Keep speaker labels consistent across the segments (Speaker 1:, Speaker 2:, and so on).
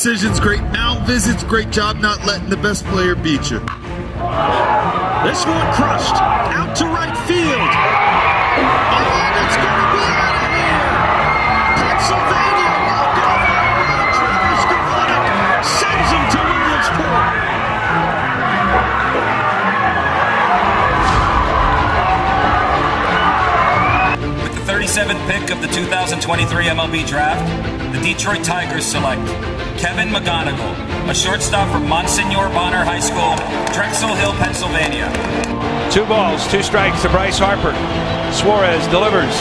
Speaker 1: decisions, great mound visits, great job not letting the best player beat you.
Speaker 2: This one crushed, out to right field. And it's going to be out of here. Pennsylvania walk-off home run. Travis McGonigle sends him to Williamsport.
Speaker 3: With the 37th pick of the 2023 MLB Draft, the Detroit Tigers select Kevin McGonigle, a shortstop from Monsignor Bonner High School, Drexel Hill, Pennsylvania.
Speaker 4: 2 balls, 2 strikes to Bryce Harper. Suarez delivers.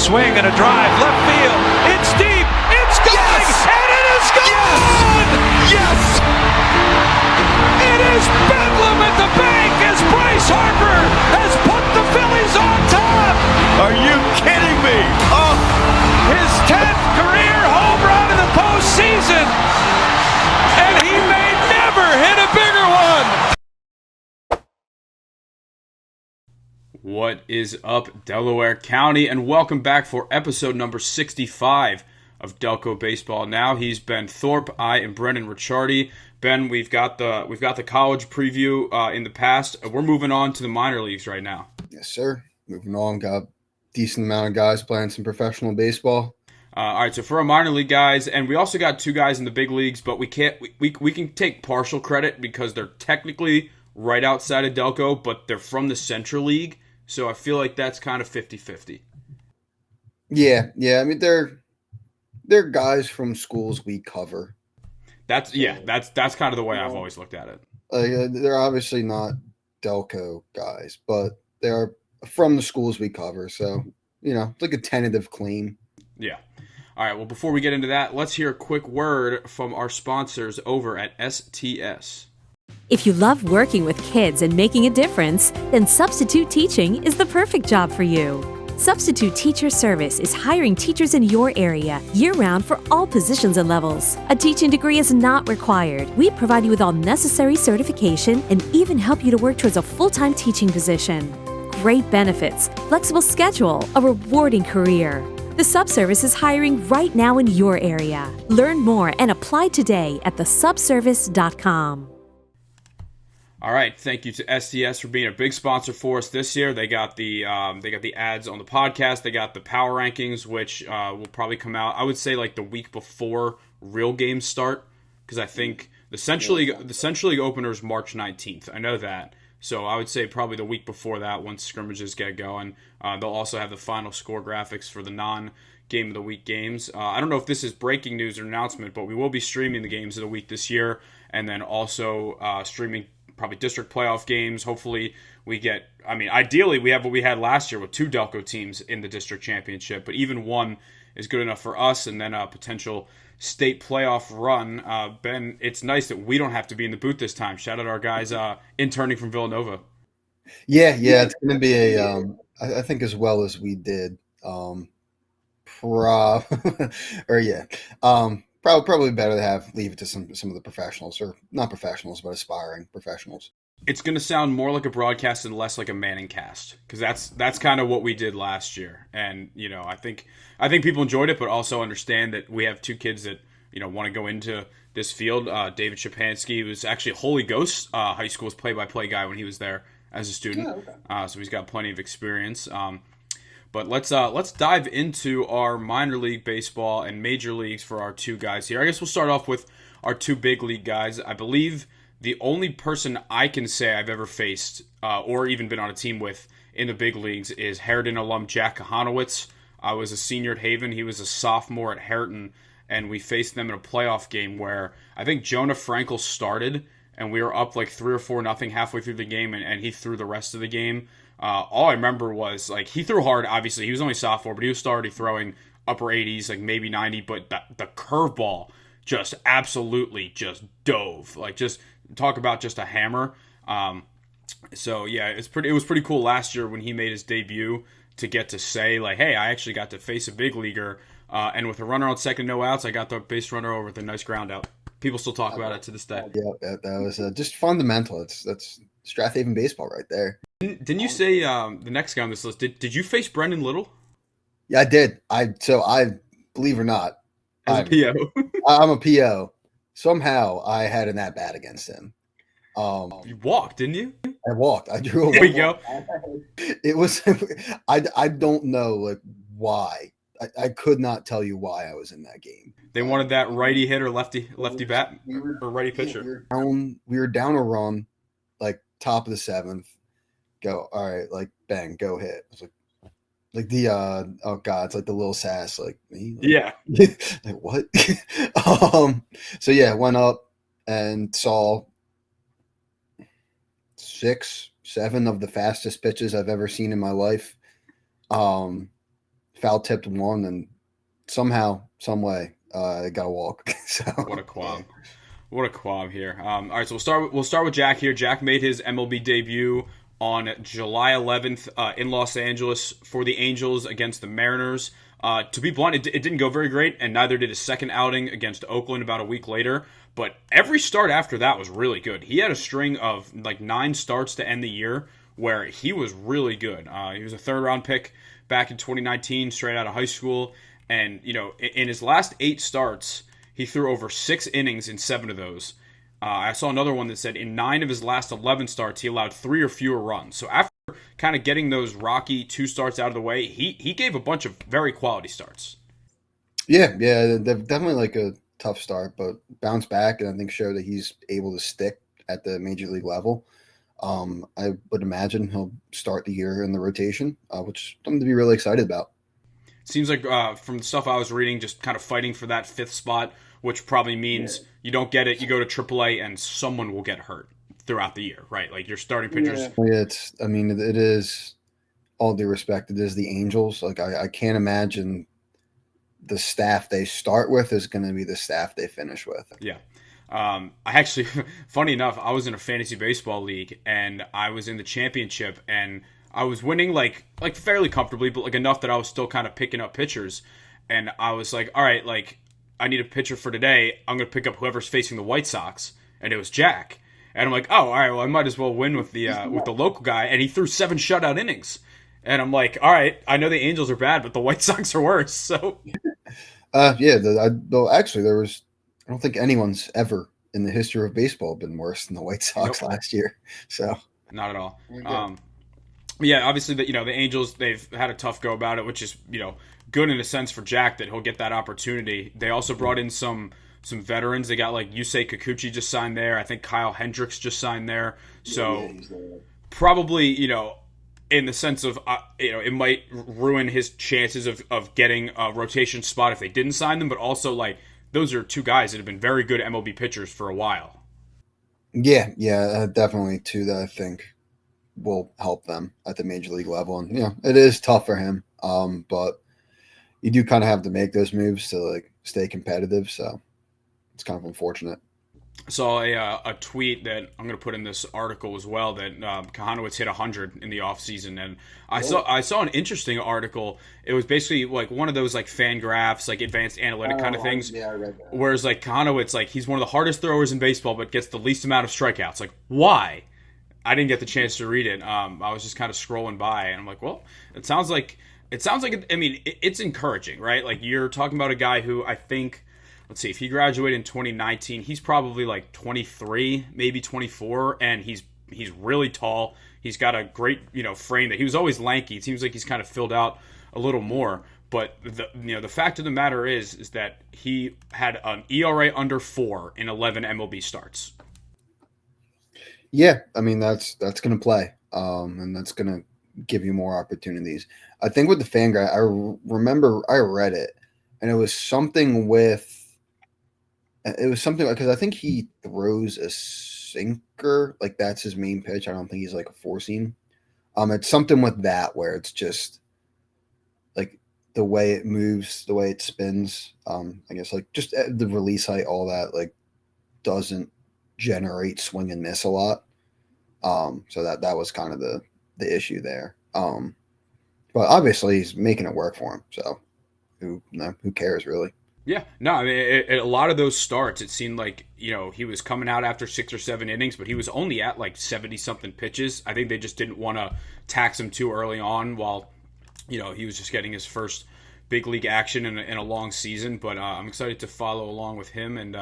Speaker 4: Swing and a drive. Left field. It's deep. It's going. Yes! And it is gone!
Speaker 1: Yes!
Speaker 4: It is bedlam at the bank as Bryce Harper has put the Phillies on top.
Speaker 1: Are you kidding me?
Speaker 4: Oh, his 10th career home run in the postseason. And he may never hit a bigger one.
Speaker 5: What is up, Delaware County, and welcome back for episode number 65 of Delco Baseball Now. He's Ben Thorpe, I am Brendan Ricciardi. Ben, we've got the college preview in the past. We're moving on to the minor leagues right now.
Speaker 6: Yes, sir. Moving on, got a decent amount of guys playing some professional baseball.
Speaker 5: All right, so for our minor league guys, and we also got 2 guys in the big leagues, but we can take partial credit because they're technically right outside of Delco, but they're from the Central League. So I feel like that's kind of 50-50.
Speaker 6: Yeah. I mean, they're guys from schools we cover.
Speaker 5: That's kind of the way I've always looked at it.
Speaker 6: They're obviously not Delco guys, but they are from the schools we cover. So, it's like a tentative claim.
Speaker 5: Yeah. All right, well, before we get into that, let's hear a quick word from our sponsors over at STS.
Speaker 7: If you love working with kids and making a difference, then Substitute Teaching is the perfect job for you. Substitute Teacher Service is hiring teachers in your area year-round for all positions and levels. A teaching degree is not required. We provide you with all necessary certification and even help you to work towards a full-time teaching position. Great benefits, flexible schedule, a rewarding career. The Subservice is hiring right now in your area. Learn more and apply today at thesubservice.com.
Speaker 5: All right, thank you to STS for being a big sponsor for us this year. They got the ads on the podcast. They got the power rankings, which will probably come out, I would say, like the week before real games start, because I think the Central League opener is March 19th. I know that. So I would say probably the week before that, once scrimmages get going. They'll also have the final score graphics for the non-game of the week games. I don't know if this is breaking news or announcement, but we will be streaming the games of the week this year, and then also streaming probably district playoff games. Hopefully ideally we have what we had last year with 2 Delco teams in the district championship, but even one is good enough for us, and then a potential state playoff run. Ben, it's nice that we don't have to be in the booth this time. Shout out our guys interning from Villanova.
Speaker 6: Yeah, it's going to be I think as well as we did. Probably better to leave it to some of the professionals, or not professionals, but aspiring professionals.
Speaker 5: It's going to sound more like a broadcast and less like a Manning cast, because that's kind of what we did last year. And I think people enjoyed it, but also understand that we have 2 kids that want to go into this field. David Shapansky was actually Holy Ghost High School's play-by-play guy when he was there as a student. Oh, okay. So he's got plenty of experience. But let's dive into our minor league baseball and major leagues for our 2 guys here. I guess we'll start off with our 2 big league guys. I believe the only person I can say I've ever faced or even been on a team with in the big leagues is Harriton alum Jack Kahanowitz. I was a senior at Haven. He was a sophomore at Harriton, and we faced them in a playoff game where I think Jonah Frankel started, and we were up like 3 or 4-0 halfway through the game, and he threw the rest of the game. All I remember was, like, he threw hard, obviously. He was only sophomore, but he was already throwing upper 80s, like maybe 90, but the curveball just absolutely just dove. Like, just talk about just a hammer. So, yeah, it was pretty cool last year when he made his debut to get to say, like, hey, I actually got to face a big leaguer. And with a runner on second, no outs, I got the base runner over with a nice ground out. People still talk about it to this day.
Speaker 6: Yeah, that was just fundamental. That's Strathaven baseball right there.
Speaker 5: Didn't you say the next guy on this list? Did you face Brendan Little?
Speaker 6: Yeah, I did. I believe it or not,
Speaker 5: As a PO.
Speaker 6: I'm a PO. somehow I had an at bat against him.
Speaker 5: You walked, didn't you?
Speaker 6: I walked. I drew a
Speaker 5: There we go.
Speaker 6: It was I don't know like why. I could not tell you why I was in that game.
Speaker 5: They wanted that righty hitter, lefty bat, or righty pitcher.
Speaker 6: We were down a run, like top of the 7th. Go, all right, like bang, go hit. It's like the oh god, it's like the little sass, like me. Like,
Speaker 5: Yeah.
Speaker 6: like what? So yeah, went up and saw 6, 7 of the fastest pitches I've ever seen in my life. Foul tipped one, and somehow, some way, I got a walk. So
Speaker 5: What a qualm! What a qualm here. All right, so we'll start with Jack here. Jack made his MLB debut on July 11th in Los Angeles for the Angels against the Mariners. To be blunt, it didn't go very great, and neither did his second outing against Oakland about a week later. But every start after that was really good. He had a string of like 9 starts to end the year where he was really good. He was a third-round pick back in 2019, straight out of high school. And, you know, in his last 8 starts, he threw over 6 innings in 7 of those. I saw another one that said in 9 of his last 11 starts, he allowed 3 or fewer runs. So after kind of getting those rocky 2 starts out of the way, he gave a bunch of very quality starts.
Speaker 6: yeah, they're definitely like a tough start, but bounce back and I think show that he's able to stick at the major league level. I would imagine he'll start the year in the rotation, which I'm to be really excited about.
Speaker 5: Seems like from the stuff I was reading, just kind of fighting for that 5th spot, which probably means you don't get it, you go to AAA, and someone will get hurt throughout the year, right? Like your starting pitchers.
Speaker 6: Yeah, it is, all due respect, it is the Angels. Like I can't imagine the staff they start with is going to be the staff they finish with.
Speaker 5: Yeah. I actually, funny enough, I was in a fantasy baseball league, and I was in the championship, and I was winning like fairly comfortably, but like enough that I was still kind of picking up pitchers. And I was like, all right, like I need a pitcher for today. I'm going to pick up whoever's facing the White Sox. And it was Jack. And I'm like, oh, all right, well, I might as well win with the local guy. And he threw 7 shutout innings. And I'm like, all right, I know the Angels are bad, but the White Sox are worse. So,
Speaker 6: Actually, I don't think anyone's ever in the history of baseball been worse than the White Sox last year. So,
Speaker 5: not at all. Yeah, obviously, the Angels, they've had a tough go about it, which is, good in a sense for Jack that he'll get that opportunity. They also brought in some veterans. They got like Yusei Kikuchi just signed there. I think Kyle Hendricks just signed there. So probably, in the sense of, it might ruin his chances of getting a rotation spot if they didn't sign them. But also, like, those are 2 guys that have been very good MLB pitchers for a while.
Speaker 6: Yeah, definitely 2 that I think will help them at the major league level. And, it is tough for him. But you do kind of have to make those moves to like stay competitive. So it's kind of unfortunate.
Speaker 5: I saw a tweet that I'm going to put in this article as well that Kahanowitz hit 100 in the offseason. And I saw an interesting article. It was basically like one of those like fan graphs, like advanced analytic kind of things.
Speaker 6: Yeah, I read that.
Speaker 5: Whereas like Kahanowitz, like he's one of the hardest throwers in baseball, but gets the least amount of strikeouts. Like, why? I didn't get the chance to read it. I was just kind of scrolling by, and I'm like, well, it sounds like it's encouraging, right? Like you're talking about a guy who I think, let's see, if he graduated in 2019, he's probably like 23, maybe 24, and he's really tall. He's got a great, frame that he was always lanky. It seems like he's kind of filled out a little more. But the fact of the matter is that he had an ERA under 4 in 11 MLB starts.
Speaker 6: Yeah, that's going to play, and that's going to give you more opportunities. I think with the fan guy, I remember I read it, and it was something because I think he throws a sinker, like that's his main pitch. I don't think he's like a 4-seam. It's something with that where it's just like the way it moves, the way it spins. I guess like just the release height, all that like doesn't generate swing and miss a lot. So that was kind of the issue there. But obviously he's making it work for him. So who cares really?
Speaker 5: Yeah, no, I mean, a lot of those starts, it seemed like, he was coming out after 6 or 7 innings, but he was only at like 70-something pitches. I think they just didn't want to tax him too early on while, he was just getting his first big league action in a long season. But I'm excited to follow along with him. And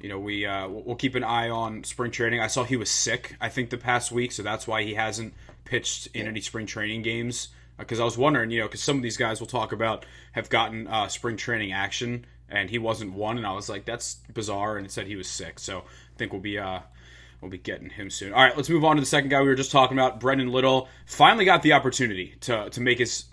Speaker 5: we'll keep an eye on spring training. I saw he was sick, I think, the past week, so that's why he hasn't pitched in any spring training games. Because I was wondering, because some of these guys we'll talk about have gotten spring training action, and he wasn't one, and I was like, that's bizarre, and it said he was sick. So I think we'll be getting him soon. All right, let's move on to the second guy we were just talking about. Brendan Little finally got the opportunity to make his,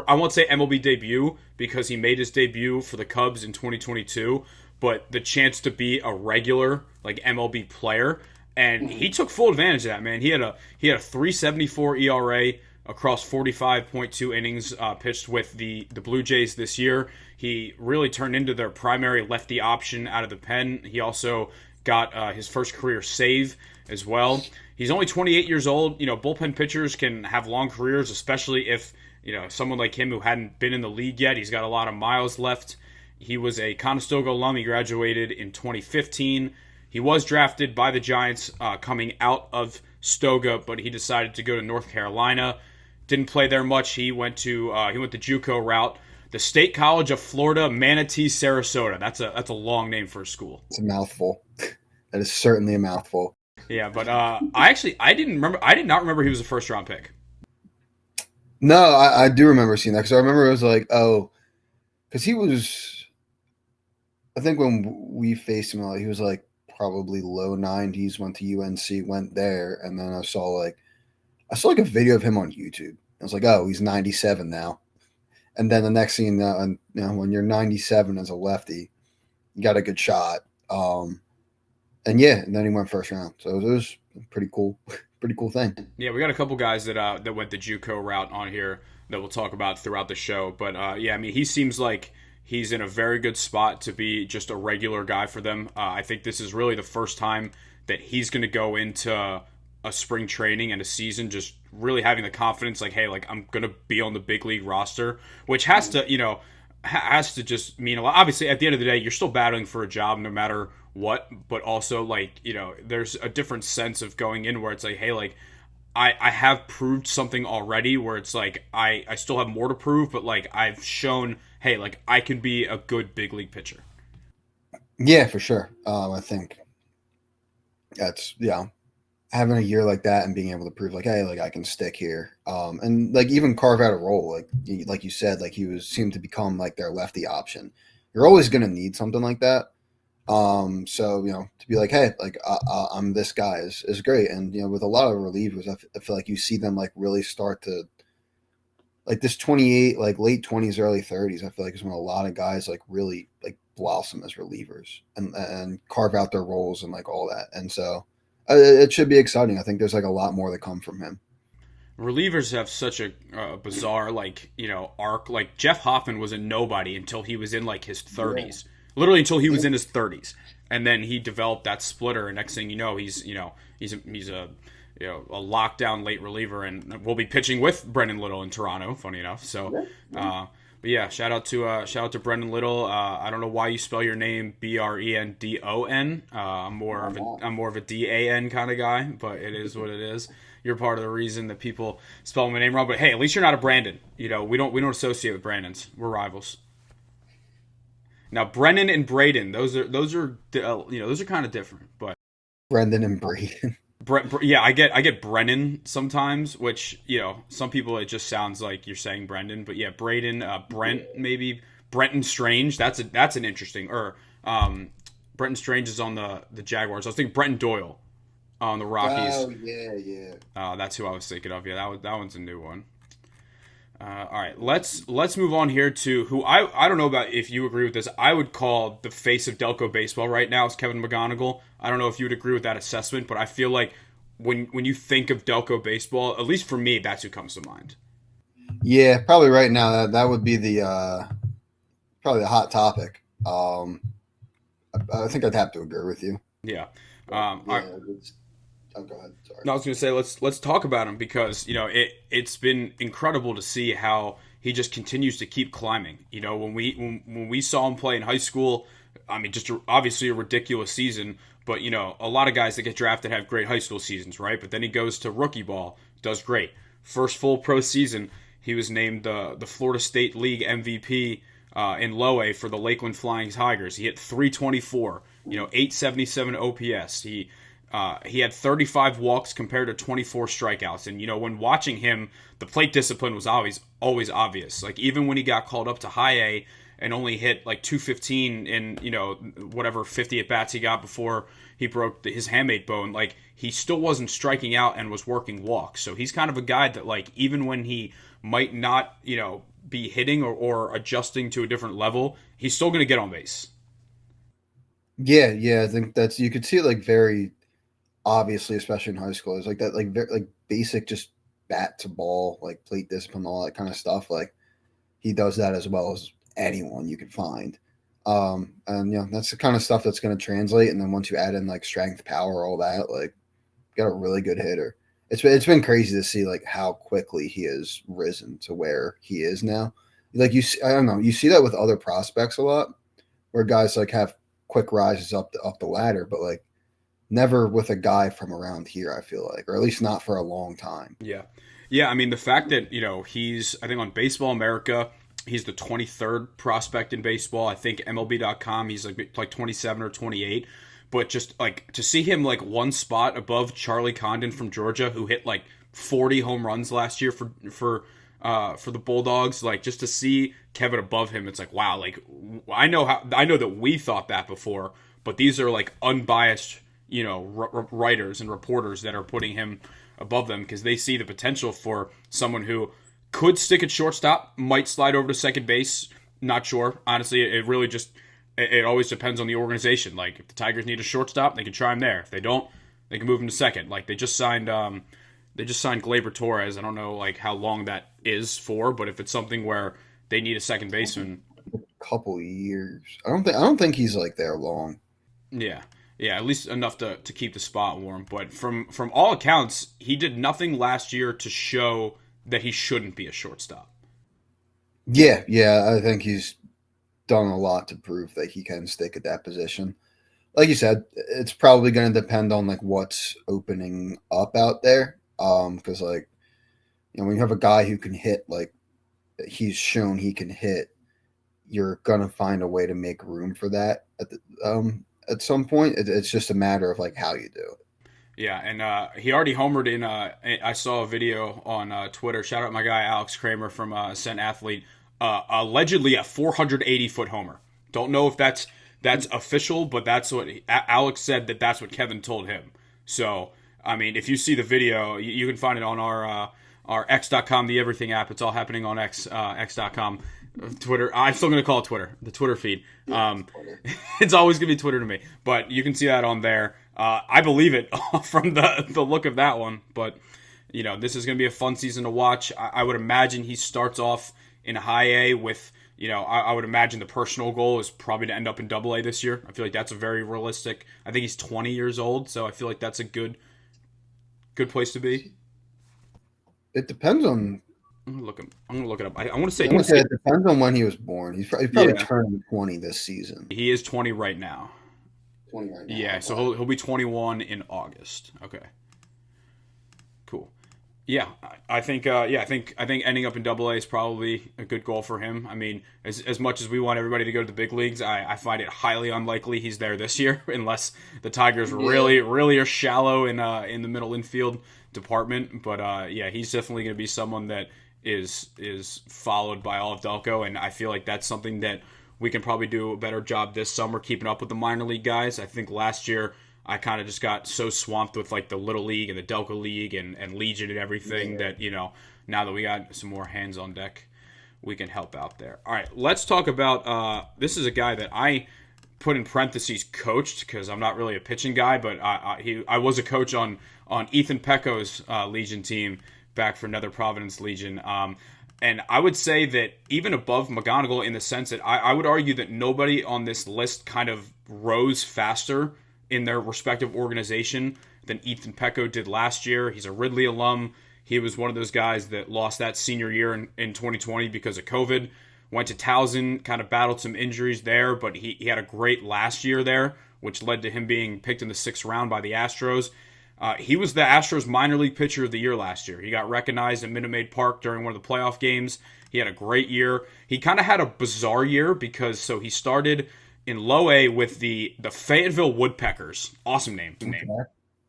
Speaker 5: I won't say MLB debut because he made his debut for the Cubs in 2022, but the chance to be a regular MLB player, and he took full advantage of that, man. He had a 3.74 ERA across 45.2 innings pitched with the Blue Jays this year. He really turned into their primary lefty option out of the pen. He also got his first career save as well. He's only 28 years old. Bullpen pitchers can have long careers, especially if, someone like him who hadn't been in the league yet. He's got a lot of miles left. He was a Conestoga alum. He graduated in 2015. He was drafted by the Giants coming out of Stoga, but he decided to go to North Carolina. Didn't play there much. He went the JUCO route. The State College of Florida, Manatee, Sarasota. That's a long name for a school.
Speaker 6: It's a mouthful. That is certainly a mouthful.
Speaker 5: Yeah, but I did not remember he was a first round pick.
Speaker 6: No, I do remember seeing that because I remember it was like, oh, because he was, I think when we faced him, he was like probably low 90s, went to UNC, went there, and then I saw a video of him on YouTube. I was like, oh, he's 97 now. And then the next thing when you're 97 as a lefty, you got a good shot. And then he went first round. So it was a pretty cool thing.
Speaker 5: Yeah, we got a couple guys that went the JUCO route on here that we'll talk about throughout the show. But he seems like he's in a very good spot to be just a regular guy for them. I think this is really the first time that he's going to go into a spring training and a season just really having the confidence I'm going to be on the big league roster, which has to just mean a lot. Obviously, at the end of the day, you're still battling for a job no matter what, but also there's a different sense of going in where it's I have proved something already where it's I still have more to prove, but I've shown, I can be a good big league pitcher.
Speaker 6: Yeah, for sure. I think that's, having a year like that and being able to prove I can stick here. And even carve out a role, like you said, he seemed to become their lefty option. You're always going to need something like that. So, to be I'm this guy is great. And, with a lot of relievers, I feel like you see them really start to this 28, late 20s, early 30s. I feel like is when a lot of guys really blossom as relievers and carve out their roles and all that. And so it should be exciting. I think there's a lot more to come from him.
Speaker 5: Relievers have such a bizarre arc. Jeff Hoffman was a nobody until he was in his 30s. Literally until he was in his 30s, and then he developed that splitter. And next thing you know, he's a lockdown late reliever, and we'll be pitching with Brendan Little in Toronto. Funny enough, so. But yeah, shout out to Brendan Little. I don't know why you spell your name Brendon. I'm more of a DAN kind of guy, but it is what it is. You're part of the reason that people spell my name wrong. But hey, at least you're not a Brandon. We don't associate with Brandons. We're rivals. Now Brennan and Braden, those are kind of different. But
Speaker 6: Brendan and Braden.
Speaker 5: I get Brennan sometimes, which some people it just sounds like you're saying Brendan, but yeah, Braden, Brent maybe Brenton Strange. That's an interesting. Brenton Strange is on the Jaguars. I was thinking Brenton Doyle on the Rockies.
Speaker 6: Oh yeah.
Speaker 5: That's who I was thinking of. Yeah, that one's a new one. All right, let's move on here to who I don't know about if you agree with this. I would call the face of Delco baseball right now is Kevin McGonigle. I don't know if you would agree with that assessment, but I feel like when you think of Delco baseball, at least for me, that's who comes to mind.
Speaker 6: Yeah, probably right now that would be the probably the hot topic. I think I'd have to agree with you.
Speaker 5: Yeah.
Speaker 6: Go ahead. Sorry.
Speaker 5: No, I was going to say let's talk about him because it's been incredible to see how he just continues to keep climbing. When we saw him play in high school, I mean, just obviously a ridiculous season. But a lot of guys that get drafted have great high school seasons, right? But then he goes to rookie ball, does great. First full pro season, he was named the Florida State League MVP in Low A for the Lakeland Flying Tigers. He hit .324. .877 OPS. He had 35 walks compared to 24 strikeouts. And, when watching him, the plate discipline was always obvious. Like, even when he got called up to high A and only hit like 215 in, whatever 50 at-bats he got before he broke his hamate bone, like, he still wasn't striking out and was working walks. So he's kind of a guy that, like, even when he might not, be hitting or adjusting to a different level, he's still going to get on base.
Speaker 6: Yeah, I think you could see it like very obviously, especially in high school. It's like that, like very, like basic, just bat to ball, like plate discipline, all that kind of stuff. Like he does that as well as anyone you can find. And that's the kind of stuff that's going to translate. And then once you add in like strength, power, all that, like got a really good hitter. It's been crazy to see like how quickly he has risen to where he is now. Like I don't know, you see that with other prospects a lot, where guys like have quick rises up the ladder, but like never with a guy from around here, I feel like, or at least not for a long time.
Speaker 5: Yeah. I mean, the fact that he's, I think on Baseball America, he's the 23rd prospect in baseball. I think MLB.com, he's like 27 or 28. But just like to see him like one spot above Charlie Condon from Georgia, who hit like 40 home runs last year for the Bulldogs, like just to see Kevin above him, it's like, wow. Like I know that we thought that before, but these are like unbiased, writers and reporters that are putting him above them because they see the potential for someone who could stick at shortstop, might slide over to second base. Not sure, honestly. It really just. It always depends on the organization. Like, if the Tigers need a shortstop, they can try him there. If they don't, they can move him to second. Like, they just signed Gleyber Torres. I don't know, like, how long that is for, but if it's something where they need a second baseman.
Speaker 6: A couple years. I don't think he's, like, there long.
Speaker 5: Yeah, at least enough to keep the spot warm. But from all accounts, he did nothing last year to show that he shouldn't be a shortstop.
Speaker 6: Yeah, I think he's done a lot to prove that he can stick at that position. Like you said, it's probably going to depend on like what's opening up out there. Because like, when you have a guy who can hit like he's shown he can hit, you're gonna find a way to make room for that at some point. It's just a matter of like how you do it.
Speaker 5: Yeah, and he already homered in. I saw a video on Twitter. Shout out my guy Alex Kramer from Ascent Athlete. Allegedly a 480-foot homer. Don't know if that's official, but that's what Alex said. That's what Kevin told him. So, I mean, if you see the video, you can find it on our X.com, the Everything app. It's all happening on X.com. Twitter. I'm still going to call it Twitter, the Twitter feed. It's always going to be Twitter to me. But you can see that on there. I believe it from the look of that one. But, this is going to be a fun season to watch. I would imagine he starts off in high A with, I would imagine the personal goal is probably to end up in double A this year. I feel like that's a very realistic. I think he's 20 years old, so I feel like that's a good place to be.
Speaker 6: It depends on.
Speaker 5: I'm gonna look it up. I want to say.
Speaker 6: It depends on when he was born. He's probably turning 20 this season.
Speaker 5: He is 20 right now.
Speaker 6: 20 right now.
Speaker 5: Yeah, so he'll be 21 in August. Okay. Cool. Yeah, I think ending up in Double A is probably a good goal for him. I mean, as much as we want everybody to go to the big leagues, I find it highly unlikely he's there this year unless the Tigers really are shallow in the middle infield department. But he's definitely going to be someone that is followed by all of Delco, and I feel like that's something that we can probably do a better job this summer keeping up with the minor league guys. I think last year I kind of just got so swamped with like the Little League and the Delco League and Legion and everything that, now that we got some more hands on deck, we can help out there. All right, let's talk about this is a guy that I put in parentheses coached because I'm not really a pitching guy, but I was a coach on Ethan Pecko's Legion team back for Nether Providence Legion. And I would say that even above McGonigle in the sense that I would argue that nobody on this list kind of rose faster in their respective organization than Ethan Pecko did last year. He's a Ridley alum. He was one of those guys that lost that senior year in 2020 because of COVID. Went to Towson, kind of battled some injuries there, but he had a great last year there, which led to him being picked in the 6th round by the Astros. He was the Astros minor league pitcher of the year last year. He got recognized at Minute Maid Park during one of the playoff games. He had a great year. He kind of had a bizarre year because he started in low A with the Fayetteville Woodpeckers. Awesome name.
Speaker 6: Okay.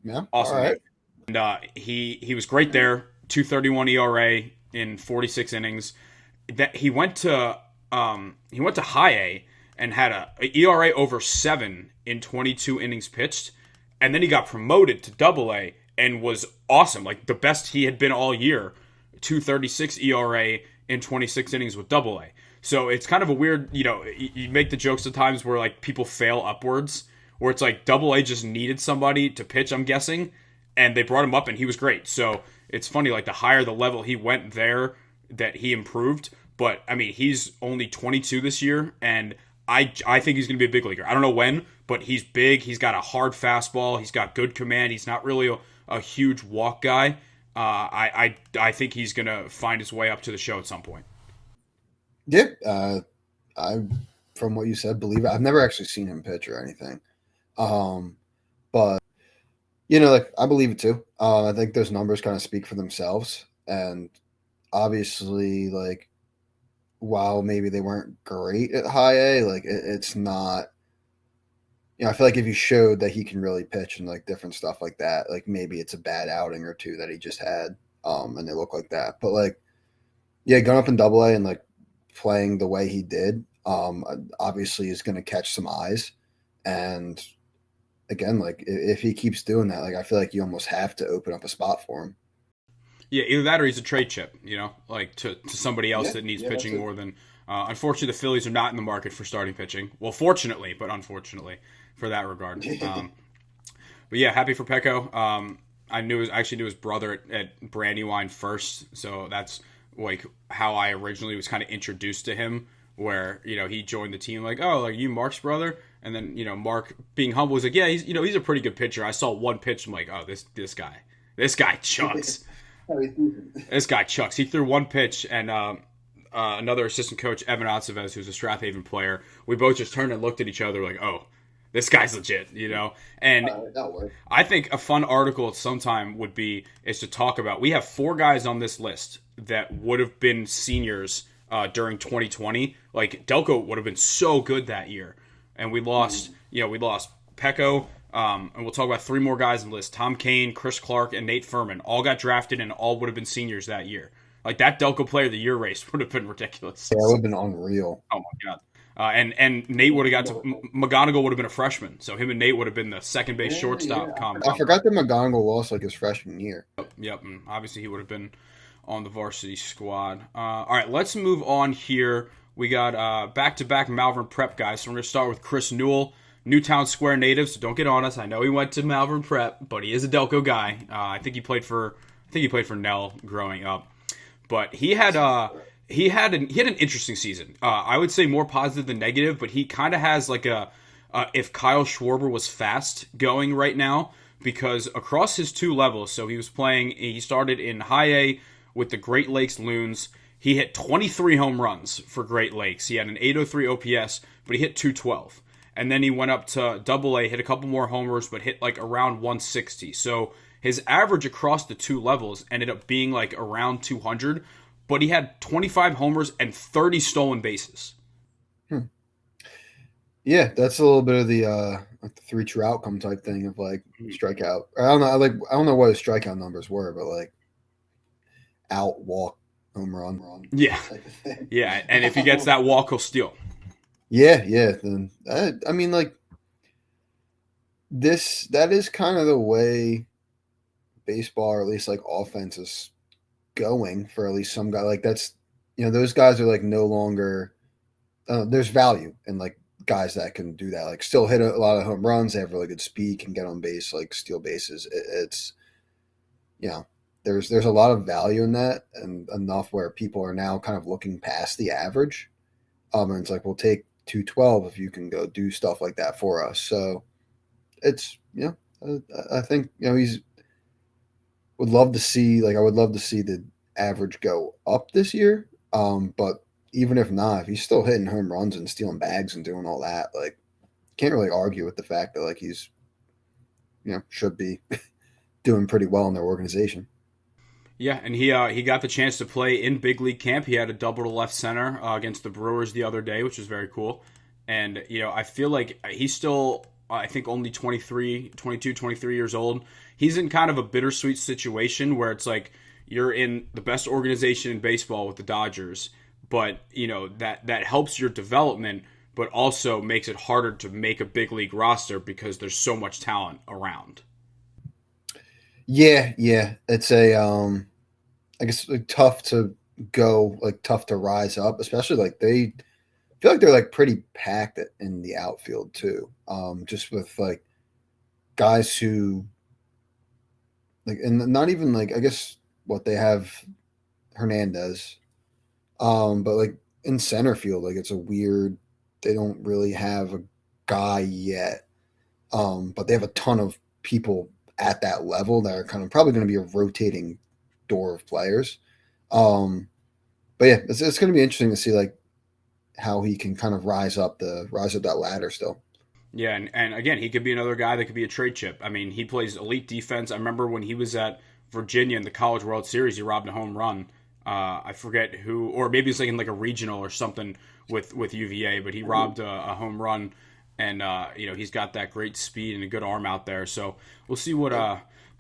Speaker 6: Yeah.
Speaker 5: Awesome
Speaker 6: All right.
Speaker 5: name. And he was great there. 2.31 ERA in 46 innings. That he went to high A and had a ERA over 7 in 22 innings pitched, and then he got promoted to Double A and was awesome, like the best he had been all year. 2.36 ERA in 26 innings with Double A. So it's kind of a weird, you make the jokes at times where like people fail upwards, where it's like Double A just needed somebody to pitch, I'm guessing, and they brought him up and he was great. So it's funny, like the higher the level he went there, that he improved. But I mean, he's only 22 this year, and I think he's going to be a big leaguer. I don't know when, but he's big. He's got a hard fastball. He's got good command. He's not really a huge walk guy. I think he's going to find his way up to the show at some point.
Speaker 6: Yeah, I from what you said, believe it. I've never actually seen him pitch or anything, but like I believe it too. I think those numbers kind of speak for themselves, and obviously, like while maybe they weren't great at high A, like it's not. I feel like if you showed that he can really pitch and like different stuff like that, like maybe it's a bad outing or two that he just had, and they look like that. But like, yeah, going up in Double A and like playing the way he did, obviously is going to catch some eyes. And again, like if he keeps doing that, like I feel like you almost have to open up a spot for him.
Speaker 5: Yeah, either that or he's a trade chip, like to somebody else that needs pitching more than. Unfortunately, the Phillies are not in the market for starting pitching. Well, fortunately, but unfortunately for that regard. But yeah, happy for Pecko. I actually knew his brother at Brandywine first, so that's like how I originally was kind of introduced to him. Where he joined the team like, oh, like you Mark's brother, and then Mark being humble was like, yeah, he's a pretty good pitcher. I saw one pitch, I'm like, oh, this guy chucks. This guy chucks. He threw one pitch, and another assistant coach, Evan Otsevez, who's a Strathaven player, we both just turned and looked at each other like, oh, this guy's legit, And I think a fun article at some time is to talk about, we have 4 guys on this list that would have been seniors during 2020. Like, Delco would have been so good that year. And we lost, we lost Pecko, and we'll talk about 3 more guys on the list. Tom Kane, Chris Clark, and Nate Furman all got drafted and all would have been seniors that year. Like, that Delco Player of the Year race would have been ridiculous.
Speaker 6: Yeah, it would have been unreal.
Speaker 5: Oh, my God. And Nate would have got to – McGonigle would have been a freshman. So him and Nate would have been the second-base shortstop combo.
Speaker 6: I forgot that McGonigle lost, like, his freshman year.
Speaker 5: Yep, and obviously he would have been on the varsity squad. All right, let's move on here. We got back-to-back Malvern Prep guys. So we're going to start with Chris Newell, Newtown Square native, so don't get on us. I know he went to Malvern Prep, but he is a Delco guy. I think he played for Nell growing up. But he had an interesting season. I would say more positive than negative, but he kind of has like if Kyle Schwarber was fast going right now, because across his 2 levels, so he started in high A with the Great Lakes Loons. He hit 23 home runs for Great Lakes. He had an 803 OPS, but he hit 212. And then he went up to Double A, hit a couple more homers, but hit like around 160. So his average across the 2 levels ended up being like around 200, but he had 25 homers and 30 stolen bases.
Speaker 6: Yeah, that's a little bit of the 3 true outcome type thing of like strikeout. I don't know what his strikeout numbers were, but like out, walk, home run.
Speaker 5: Yeah, yeah, and if he gets that walk, he'll steal.
Speaker 6: Yeah. Then I mean, like that is kind of the way baseball, or at least like offense, is going for at least some guy. Like that's those guys are like no longer. There's value in like guys that can do that. Like still hit a lot of home runs. They have really good speed, can get on base, like steal bases. It's there's a lot of value in that, and enough where people are now kind of looking past the average. And it's like, we'll take 212 if you can go do stuff like that for us. So it's, I think, I would love to see the average go up this year. But even if not, if he's still hitting home runs and stealing bags and doing all that, like, can't really argue with the fact that like he's, should be doing pretty well in their organization.
Speaker 5: Yeah, and he got the chance to play in big league camp. He had a double to left center against the Brewers the other day, which was very cool. And, I feel like he's still, I think, only 23 years old. He's in kind of a bittersweet situation where it's like you're in the best organization in baseball with the Dodgers, but, that helps your development, but also makes it harder to make a big league roster because there's so much talent around.
Speaker 6: Yeah. It's I guess tough to go, tough to rise up, especially I feel like they're pretty packed in the outfield too. Just with guys who and not even I guess what they have Hernandez, but in center field, it's a weird. They don't really have a guy yet, but they have a ton of people at that level that are kind of probably going to be a rotating door of players. But yeah, it's going to be interesting to see how he can kind of rise up that ladder still.
Speaker 5: Yeah, and again, he could be another guy that could be a trade chip. I mean, he plays elite defense. I remember when he was at Virginia in the College World Series, he robbed a home run. I forget who, or maybe it's in a regional or something with UVA, but he robbed a home run, and he's got that great speed and a good arm out there. So we'll see what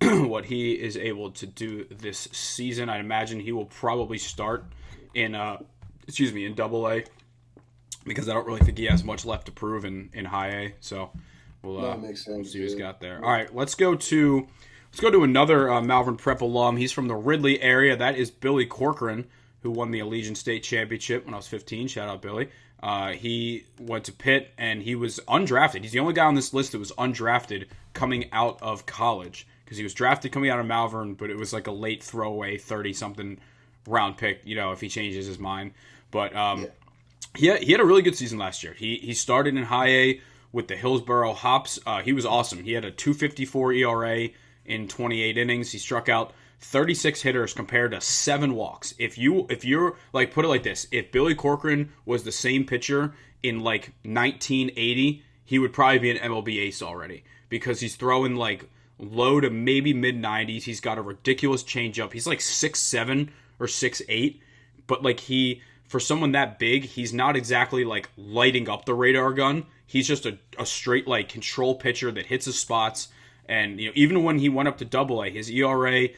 Speaker 5: what he is able to do this season. I'd imagine he will probably start in Double A, because I don't really think he has much left to prove in High A. So we'll see what he's got there. All right, let's go to another Malvern Prep alum. He's from the Ridley area. That is Billy Corcoran, who won the Allegiant State Championship when I was 15. Shout out, Billy. He went to Pitt, and he was undrafted. He's the only guy on this list that was undrafted coming out of college, because he was drafted coming out of Malvern, but it was a late throwaway 30-something round pick, if he changes his mind. But he had a really good season last year. He started in High A with the Hillsboro Hops. He was awesome. He had a 2.54 ERA in 28 innings. He struck out 36 hitters compared to 7 walks. If you're put it like this, if Billy Corcoran was the same pitcher in 1980, he would probably be an MLB ace already, because he's throwing low to maybe mid 90s. He's got a ridiculous changeup. He's 6'7" or 6'8", but for someone that big, he's not exactly lighting up the radar gun. He's just a straight control pitcher that hits his spots. And even when he went up to Double A, his ERA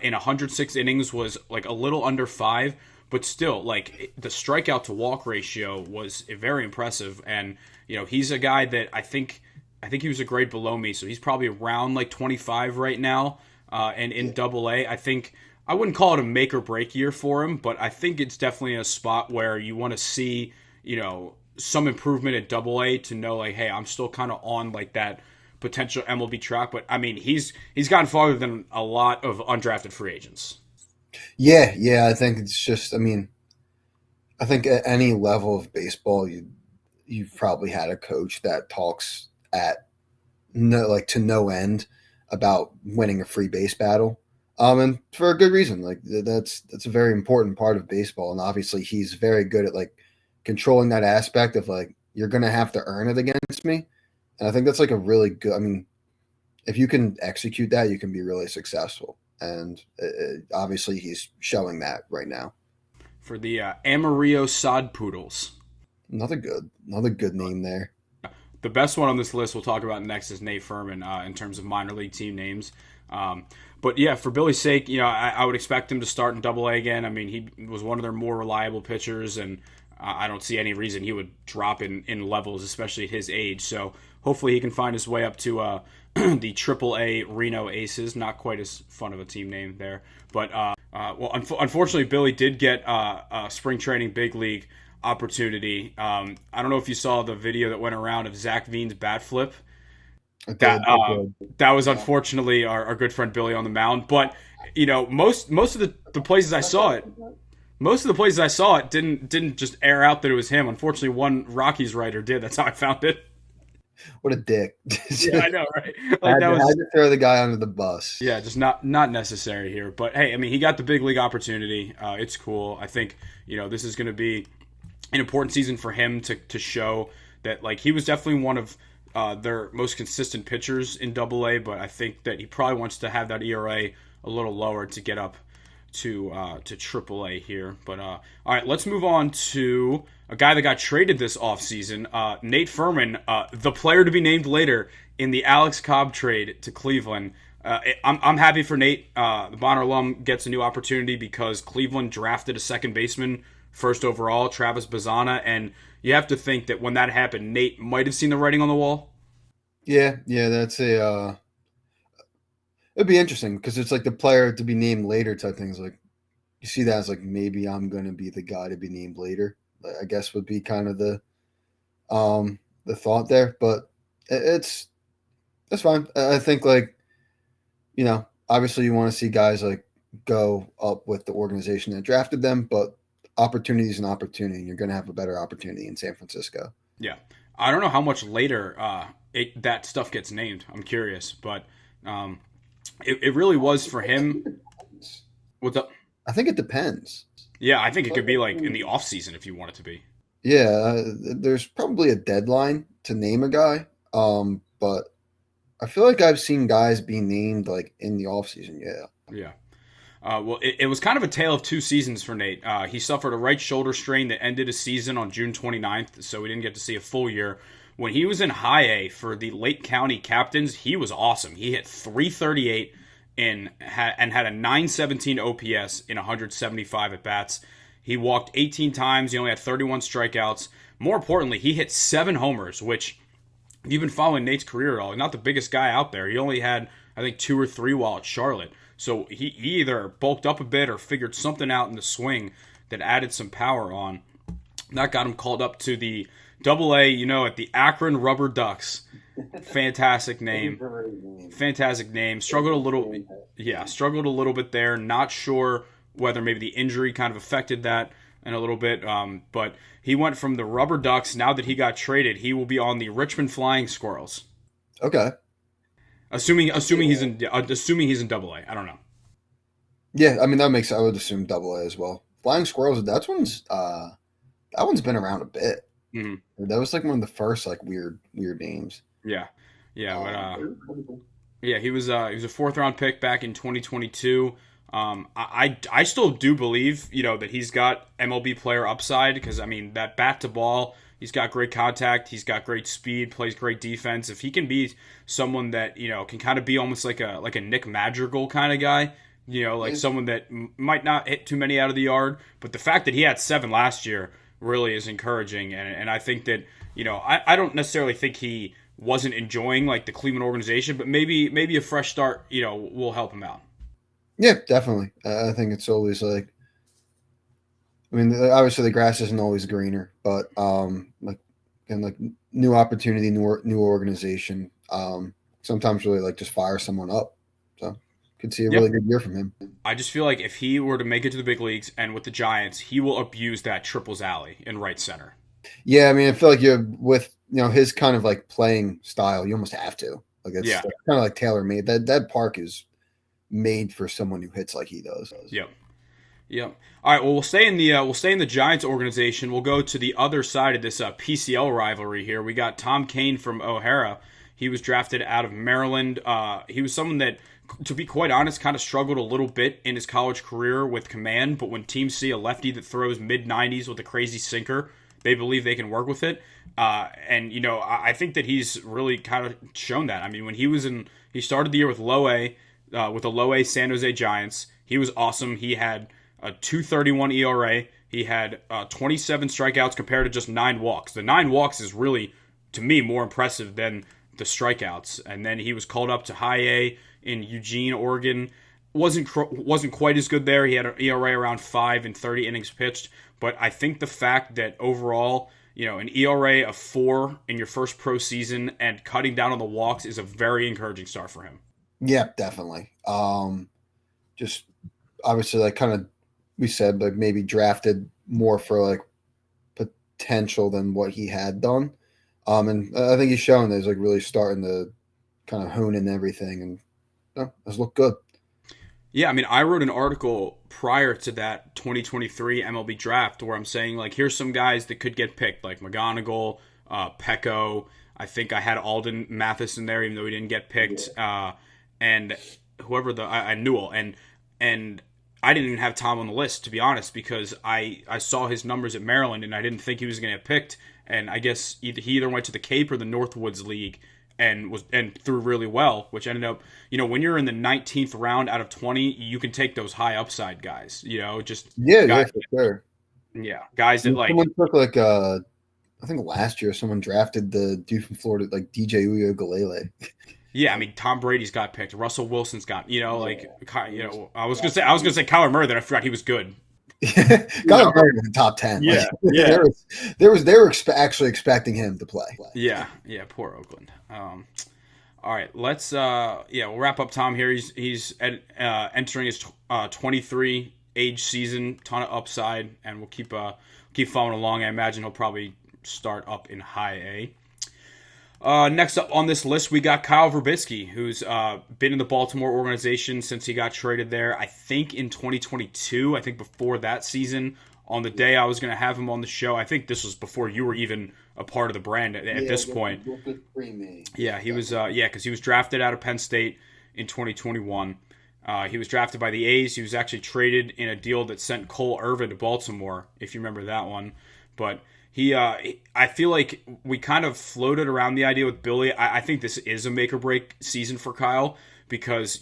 Speaker 5: in 106 innings was a little under 5, but still the strikeout to walk ratio was very impressive. And he's a guy that I think he was a grade below me, so he's probably around 25 right now. And in Double A, I think I wouldn't call it a make or break year for him, but I think it's definitely a spot where you want to see, some improvement at Double A to know hey, I'm still kind of on that potential MLB track. But I mean, he's gotten farther than a lot of undrafted free agents.
Speaker 6: Yeah. I think it's just, I think at any level of baseball, you've probably had a coach that talks at to no end about winning a free base battle. And for a good reason. That's a very important part of baseball. And obviously he's very good at controlling that aspect of you're going to have to earn it against me. And I think that's a really good, if you can execute that, you can be really successful. And obviously he's showing that right now.
Speaker 5: For the Amarillo Sod Poodles.
Speaker 6: Another good name there.
Speaker 5: The best one on this list we'll talk about next is Nate Furman in terms of minor league team names. But yeah, for Billy's sake, I would expect him to start in Double A again. He was one of their more reliable pitchers, and I don't see any reason he would drop in levels, especially at his age. So hopefully he can find his way up to the Triple A Reno Aces. Not quite as fun of a team name there, but unfortunately, Billy did get a spring training big league opportunity. I don't know if you saw the video that went around of Zach Veen's bat flip. That was unfortunately our good friend Billy on the mound. But most of the places I saw it, didn't just air out that it was him. Unfortunately, one Rockies writer did. That's how I found it.
Speaker 6: What a dick!
Speaker 5: Yeah, I know, right?
Speaker 6: I had to throw the guy under the bus.
Speaker 5: Yeah, just not necessary here. But hey, he got the big league opportunity. It's cool. I think this is going to be an important season for him to show that he was definitely one of their most consistent pitchers in Double A, but I think that he probably wants to have that ERA a little lower to get up to AAA here. But all right, let's move on to a guy that got traded this offseason, Nate Furman, the player to be named later in the Alex Cobb trade to Cleveland. I'm happy for Nate. The Bonner alum gets a new opportunity because Cleveland drafted a second baseman first overall, Travis Bazzana, and you have to think that when that happened, Nate might have seen the writing on the wall.
Speaker 6: Yeah, that's it'd be interesting because it's like the player to be named later type things. Like you see that as like maybe I'm going to be the guy to be named later. I guess would be kind of the thought there, but that's fine. I think like obviously you want to see guys like go up with the organization that drafted them, but opportunity is an opportunity, and you're going to have a better opportunity in San Francisco.
Speaker 5: Yeah, I don't know how much later that stuff gets named. I'm curious, but it really was for him. What's up?
Speaker 6: I think it depends.
Speaker 5: Yeah, I think it could be like in the off season if you want it to be.
Speaker 6: Yeah, there's probably a deadline to name a guy, but I feel like I've seen guys be named like in the off season.
Speaker 5: Yeah. Well, it was kind of a tale of two seasons for Nate. He suffered a right shoulder strain that ended his season on June 29th, so we didn't get to see a full year. When he was in high A for the Lake County Captains, he was awesome. He hit .338 and had a .917 OPS in 175 at-bats. He walked 18 times. He only had 31 strikeouts. More importantly, he hit 7 homers, which, if you've been following Nate's career at all, not the biggest guy out there. He only had, I think, 2 or 3 while at Charlotte. So he either bulked up a bit or figured something out in the swing that added some power on. That got him called up to the AA, at the Akron Rubber Ducks. Fantastic name. Fantastic name. Struggled a little bit there. Not sure whether maybe the injury kind of affected that in a little bit. But he went from the Rubber Ducks. Now that he got traded, he will be on the Richmond Flying Squirrels.
Speaker 6: Okay.
Speaker 5: Assuming he's in AA. I don't know.
Speaker 6: Yeah, I mean that makes. I would assume AA as well. Flying Squirrels. That one's been around a bit.
Speaker 5: Mm-hmm.
Speaker 6: That was like one of the first like weird names.
Speaker 5: Yeah. He was a 4th round pick back in 2022. I still do believe that he's got MLB player upside because I mean that bat to ball. He's got great contact. He's got great speed. Plays great defense. If he can be someone that can kind of be almost like a Nick Madrigal kind of guy, someone that might not hit too many out of the yard, but the fact that he had 7 last year really is encouraging. And I think that I don't necessarily think he wasn't enjoying like the Cleveland organization, but maybe a fresh start will help him out.
Speaker 6: Yeah, definitely. I think it's always like. I mean, obviously the grass isn't always greener, but like new opportunity, new organization. Sometimes really like just fire someone up. So could see a really good year from him.
Speaker 5: I just feel like if he were to make it to the big leagues and with the Giants, he will abuse that triples alley in right center.
Speaker 6: Yeah, I mean, I feel like you're with his kind of like playing style. You almost have to. Like it's kind of like tailor made. That park is made for someone who hits like he does.
Speaker 5: Yep. All right. Well, we'll stay in the Giants organization. We'll go to the other side of this PCL rivalry here. We got Tom Kane from O'Hara. He was drafted out of Maryland. He was someone that, to be quite honest, kind of struggled a little bit in his college career with command. But when teams see a lefty that throws mid-90s with a crazy sinker, they believe they can work with it. I think that he's really kind of shown that. I mean, when he started the year with the low A San Jose Giants. He was awesome. He had a 2.31 ERA. He had 27 strikeouts compared to just 9 walks. The 9 walks is really, to me, more impressive than the strikeouts. And then he was called up to high A in Eugene, Oregon. Wasn't quite as good there. He had an ERA around 5 in 30 innings pitched. But I think the fact that overall, an ERA of 4 in your first pro season and cutting down on the walks is a very encouraging start for him.
Speaker 6: Yeah, definitely. Just obviously, like kind of we said, like maybe drafted more for like potential than what he had done. And I think he's shown that he's like really starting to kind of hone in everything, and it's looked good.
Speaker 5: Yeah, I mean, I wrote an article prior to that 2023 MLB draft where I'm saying, like, here's some guys that could get picked, like McGonigle, Pecko. I think I had Alden Mathis in there, even though he didn't get picked, and whoever I Newell. And I didn't even have Tom on the list, to be honest, because I saw his numbers at Maryland and I didn't think he was going to get picked. And I guess he either went to the Cape or the Northwoods League and threw really well, which ended up, when you're in the 19th round out of 20, you can take those high upside guys. Just
Speaker 6: Yeah,
Speaker 5: guys,
Speaker 6: for sure.
Speaker 5: yeah, guys that
Speaker 6: Someone took I think last year someone drafted the dude from Florida, like DJ Uiagalelei.
Speaker 5: Yeah, I mean Tom Brady's got picked. Russell Wilson's got, I was gonna say Kyler Murray, then I forgot he was good.
Speaker 6: Kyler Murray was in the top 10.
Speaker 5: Yeah,
Speaker 6: like,
Speaker 5: yeah.
Speaker 6: They were actually expecting him to play.
Speaker 5: Yeah, poor Oakland. All right, let's we'll wrap up Tom here. He's entering his 23 age season, ton of upside, and we'll keep following along. I imagine he'll probably start up in high A. Next up on this list, we got Kyle Verbitsky, who's been in the Baltimore organization since he got traded there, I think in 2022. I think before that season, on the day I was going to have him on the show, I think this was before you were even a part of the brand at this point. Yeah, he was, because he was drafted out of Penn State in 2021. He was drafted by the A's. He was actually traded in a deal that sent Cole Irvin to Baltimore, if you remember that one. But I feel like we kind of floated around the idea with Billy. I think this is a make or break season for Kyle because,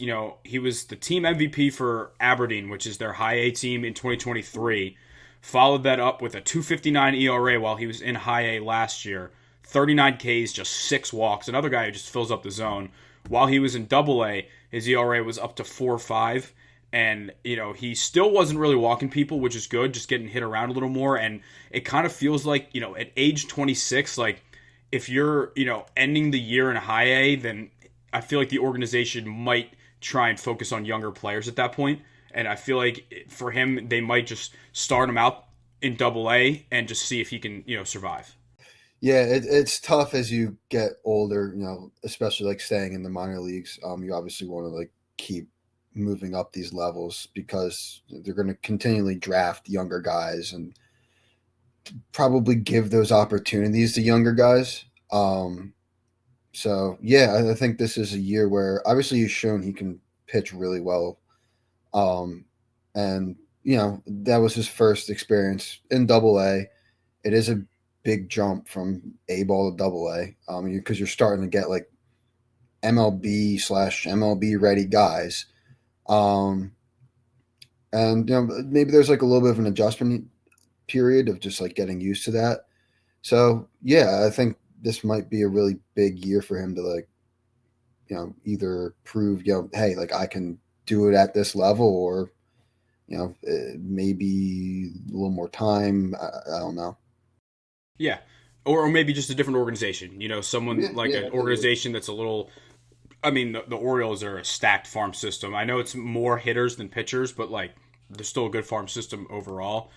Speaker 5: he was the team MVP for Aberdeen, which is their high A team in 2023. Followed that up with a 2.59 ERA while he was in high A last year. 39 Ks, just 6 walks. Another guy who just fills up the zone. While he was in double A, his ERA was up to 4.5. And, he still wasn't really walking people, which is good, just getting hit around a little more. And it kind of feels like, at age 26, like if you're, ending the year in high A, then I feel like the organization might try and focus on younger players at that point. And I feel like for him, they might just start him out in double A and just see if he can, survive.
Speaker 6: Yeah, it's tough as you get older, especially like staying in the minor leagues. You obviously want to like keep moving up these levels because they're going to continually draft younger guys and probably give those opportunities to younger guys. So yeah, I think this is a year where obviously he's shown he can pitch really well. And that was his first experience in double A. It is a big jump from A ball to double A. Because you're starting to get like MLB/MLB ready guys. And maybe there's like a little bit of an adjustment period of just like getting used to that. So yeah, I think this might be a really big year for him to like, either prove, hey, like I can do it at this level, or maybe a little more time. I don't know.
Speaker 5: Yeah, or maybe just a different organization. Someone an organization that's a little. I mean, the Orioles are a stacked farm system. I know it's more hitters than pitchers, but like they're still a good farm system overall.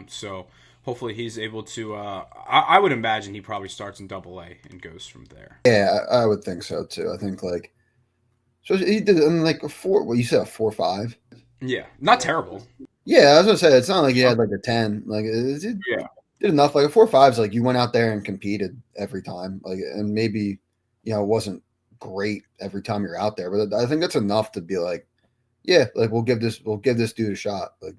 Speaker 5: So hopefully he's able to. I would imagine he probably starts in double A and goes from there.
Speaker 6: Yeah, I would think so too. I think like. So he did like a 4. Well, you said a 4.5.
Speaker 5: Yeah, not terrible.
Speaker 6: Yeah, I was gonna say it's not like he had like a 10. Like it did enough. Like a 4.5 is like you went out there and competed every time. Like, and maybe it wasn't great every time you're out there, but I think that's enough to be like, yeah, like we'll give this dude a shot. Like,